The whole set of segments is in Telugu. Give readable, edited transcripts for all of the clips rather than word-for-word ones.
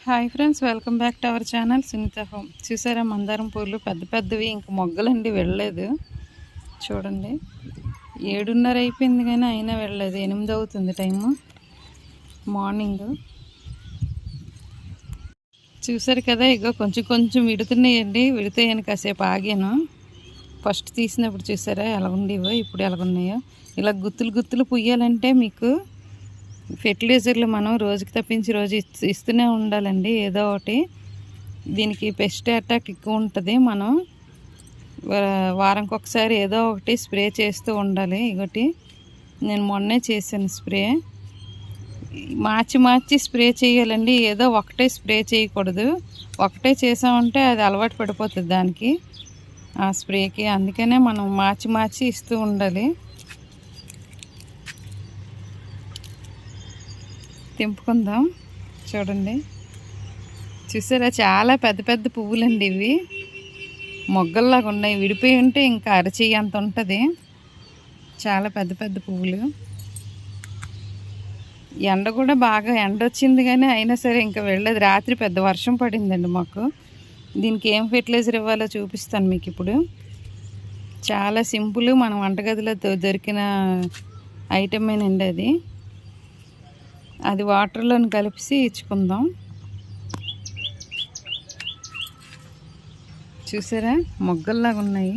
Hi friends, welcome back to our channel Sunitha home. చూసారా మందారం పూలు పెద్ద పెద్దవి, ఇంక మొగ్గలండి వెళ్ళలేదు. చూడండి 7:30 అయిపోయింది కానీ అయినా వెళ్ళలేదు. 8 అవుతుంది టైము, మార్నింగ్. చూసారు కదా, ఇగో కొంచెం కొంచెం విడుతున్నాయండి. విడితాయని కాసేపు ఆగాను. ఫస్ట్ తీసినప్పుడు చూసారా ఎలా ఉండేవో, ఇప్పుడు ఎలాగున్నాయో. ఇలా గుత్తులు గుత్తులు పుయ్యాలంటే మీకు ఫెర్టిలైజర్లు మనం రోజుకి తప్పించి రోజు ఇస్తూనే ఉండాలండి, ఏదో ఒకటి. దీనికి పెస్ట్ అటాక్ ఎక్కువ ఉంటుంది. మనం వారానికి ఒకసారి ఏదో ఒకటి స్ప్రే చేస్తూ ఉండాలి. ఇంకోటి నేను మొన్నే చేశాను స్ప్రే. మార్చి మార్చి స్ప్రే చేయాలండి, ఏదో ఒకటే స్ప్రే చేయకూడదు. ఒకటే చేసామంటే అది అలవాటు పడిపోతుంది దానికి, ఆ స్ప్రేకి. అందుకనే మనం మార్చి మార్చి ఇస్తూ ఉండాలి. తెంపుకుందాం. చూడండి, చూసారా చాలా పెద్ద పెద్ద పువ్వులండి ఇవి. మొగ్గల్లాగా ఉన్నాయి. విడిపోయి ఉంటే ఇంకా అరచెయ్యి అంత ఉంటుంది. చాలా పెద్ద పెద్ద పువ్వులు. ఎండ కూడా బాగా ఎండ వచ్చింది కానీ అయినా సరే ఇంకా వెళ్ళలేదు. రాత్రి పెద్ద వర్షం పడిందండి మాకు. దీనికి ఏం ఫెర్టిలైజర్ ఇవ్వాలో చూపిస్తాను మీకు ఇప్పుడు. చాలా సింపుల్, మన వంటగదిలో దొరికిన ఐటమేనండి అది. అది వాటర్లోని కలిపి ఇచ్చుకుందాం. చూసారా మొగ్గల్లాగా ఉన్నాయి.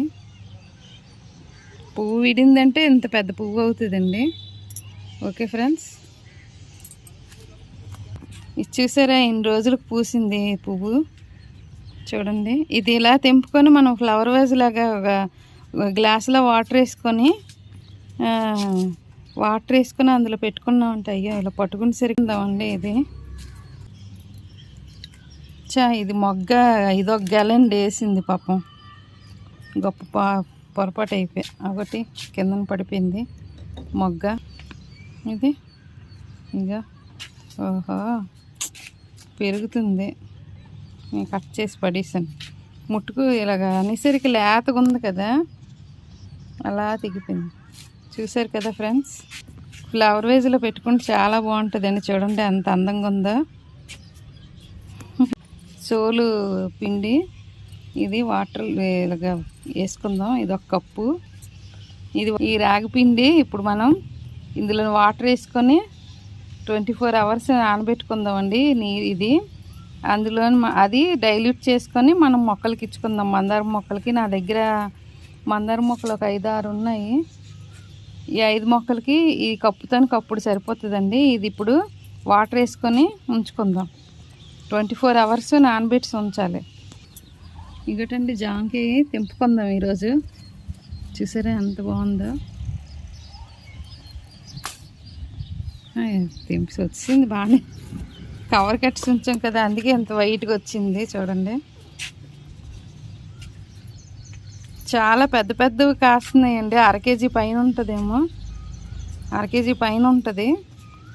పువ్వు విడిందంటే ఇంత పెద్ద పువ్వు అవుతుందండి. ఓకే ఫ్రెండ్స్, ఇది చూసారా ఇన్ని రోజులకు పూసింది పువ్వు. చూడండి, ఇది ఇలా తెంపుకొని మనం ఫ్లవర్ వేజ్ లాగా ఒక గ్లాసులో వాటర్ వేసుకొని అందులో పెట్టుకున్నామంటే, అయ్యో ఇలా పట్టుకుని సరికిందామండి. ఇది ఇది మొగ్గ, ఇదొక గెలండి వేసింది పాపం. గొప్ప పొరపాటు అయిపోయి ఒకటి కిందన పడిపోయింది మొగ్గ. ఇది ఇక ఓహో పెరుగుతుంది. నేను కట్ చేసి పడేసాను. ముట్టుకు ఇలాగ అనేసరికి లేతగా ఉంది కదా, అలా తెగిపోయింది. చూసారు కదా ఫ్రెండ్స్, ఫ్లవర్ వేజ్లో పెట్టుకుంటే చాలా బాగుంటుందండి. చూడండి ఎంత అందంగా ఉందో. సోలు పిండి, ఇది వాటర్ ఇలాగా వేసుకుందాం. ఇది ఒక కప్పు. ఇది ఈ రాగి పిండి ఇప్పుడు మనం ఇందులో వాటర్ వేసుకొని 24 hours నానబెట్టుకుందామండి. ఇది అందులో అది డైల్యూట్ చేసుకొని మనం మొక్కలకి ఇచ్చుకుందాం. మందారం మొక్కలకి నా దగ్గర మందారం మొక్కలు ఒక 5-6 ఉన్నాయి. ఈ 5 మొక్కలకి ఈ కప్పుడు సరిపోతుందండి. ఇది ఇప్పుడు వాటర్ వేసుకొని ఉంచుకుందాం. 24 hours నానబెట్టి ఉంచాలి. ఇగటండి జాంకాయ తెంపుకుందాం ఈరోజు. చూసారా ఎంత బాగుందో. తెంపి వచ్చింది బాగానే. కవర్ కట్టి ఉంచాం కదా, అందుకే ఎంత వైట్గా వచ్చింది. చూడండి చాలా పెద్ద పెద్దవి కాస్తున్నాయండి. 1/2 kg పైన ఉంటుందేమో, 1/2 kg పైన ఉంటుంది.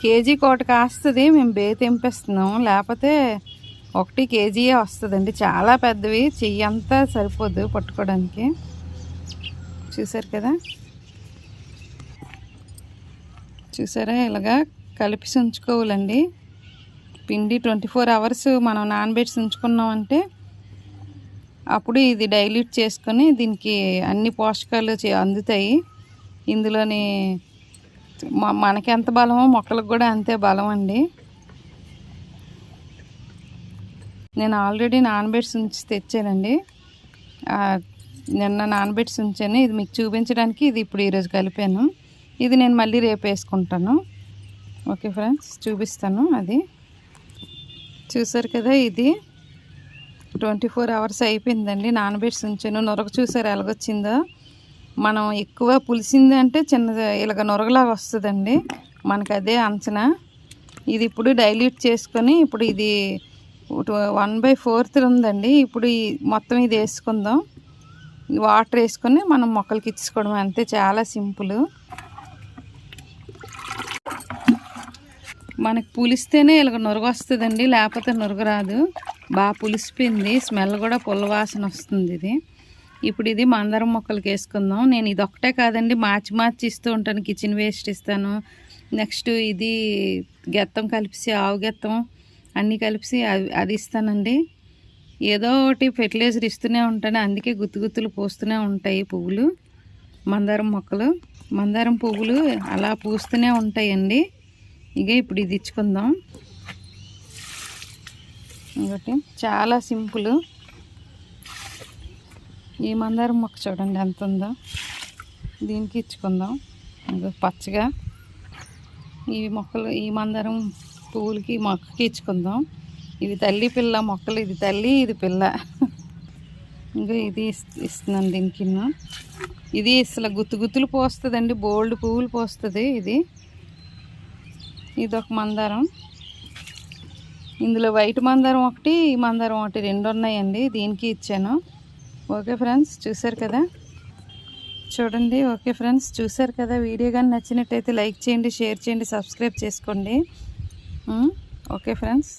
కేజీకి ఒకటి కాస్తుంది. మేము తెంపేస్తున్నాం, లేకపోతే 1 kg వస్తుందండి. చాలా పెద్దవి, చెయ్యి అంతా సరిపోదు పట్టుకోవడానికి. చూసారు కదా, చూసారా ఇలాగా కలిపి ఉంచుకోవాలండి. పిండి 24 hours మనం నానబెట్టి ఉంచుకున్నామంటే అప్పుడు ఇది డైల్యూట్ చేసుకొని దీనికి అన్ని పోషకాలు అందుతాయి. ఇందులోని మనకి ఎంత బలమో మొక్కలకు కూడా అంతే బలం అండి. నేను ఆల్రెడీ నానబెట్టి ఉంచి తెచ్చానండి. నిన్న నానబెట్టి ఉంచాను. ఇది మీకు చూపించడానికి ఇది ఇప్పుడు ఈరోజు కలిపాను. ఇది నేను మళ్ళీ రేపు వేసుకుంటాను. ఓకే ఫ్రెండ్స్, చూపిస్తాను. అది చూసారు కదా, ఇది 24 hours అయిపోయిందండి. నానబెట్టి ఉంచాను. నొరగ చూసారు ఎలాగొచ్చిందో. మనం ఎక్కువ పులిసింది అంటే చిన్న ఇలాగ నొరగలాగా వస్తుందండి. మనకు అదే అంచనా. ఇది ఇప్పుడు డైల్యూట్ చేసుకొని ఇప్పుడు ఇది 1/4 ఉందండి. ఇప్పుడు మొత్తం ఇది వేసుకుందాం. వాటర్ వేసుకొని మనం మొక్కలకి ఇచ్చుకోవడం అంతే, చాలా సింపుల్. మనకు పులిస్తేనే ఇలాగ నొరగ వస్తుందండి, లేకపోతే నొరగ రాదు. బాగా పులిసిపోయింది, స్మెల్ కూడా పుల్ల వాసన వస్తుంది. ఇది ఇప్పుడు ఇది మందారం మొక్కలకి వేసుకుందాం. నేను ఇది ఒక్కటే కాదండి, మార్చి మార్చి ఇస్తూ ఉంటాను. కిచెన్ వేస్ట్ ఇస్తాను. నెక్స్ట్ ఇది గెత్తం కలిపి ఆవు గెత్తం అన్నీ కలిపి అది ఇస్తానండి. ఏదో ఒకటి ఫెర్టిలైజర్ ఇస్తూనే ఉంటాను, అందుకే గుత్తులు పూస్తూనే ఉంటాయి పువ్వులు. మందారం మొక్కలు, మందారం పువ్వులు అలా పూస్తూనే ఉంటాయండి. ఇక ఇప్పుడు ఇది ఇచ్చుకుందాం. ఇంకోటి చాలా సింపుల్. ఈ మందారం మొక్క చూడండి ఎంత ఉందో, దీనికి ఇచ్చుకుందాం. ఇంకా పచ్చగా ఈ మొక్కలు, ఈ మందారం పువ్వులకి మొక్కకి ఇచ్చుకుందాం. ఇవి తల్లి పిల్ల మొక్కలు, ఇది తల్లి ఇది పిల్ల. ఇంకా ఇది ఇస్తున్నాను దీనికి. ఇది అసలు గుత్తులు పోస్తుందండి, బోల్డ్ పువ్వులు పోస్తుంది. ఇది ఒక మందారం. ఇందులో వైట్ మందారం ఒకటి, ఈ మందారం ఒకటి, 2 ఉన్నాయండి. దీనికి ఇచ్చాను. ఓకే ఫ్రెండ్స్, చూసారు కదా, చూడండి. ఓకే ఫ్రెండ్స్, చూసారు కదా. వీడియో కానీ నచ్చినట్టయితే లైక్ చేయండి, షేర్ చేయండి, సబ్స్క్రైబ్ చేసుకోండి. ఓకే ఫ్రెండ్స్,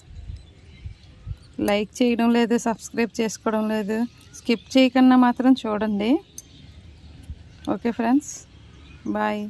లైక్ చేయడం లేదు, సబ్స్క్రైబ్ చేసుకోవడం లేదు, స్కిప్ చేయకుండా మాత్రం చూడండి. Okay friends, bye.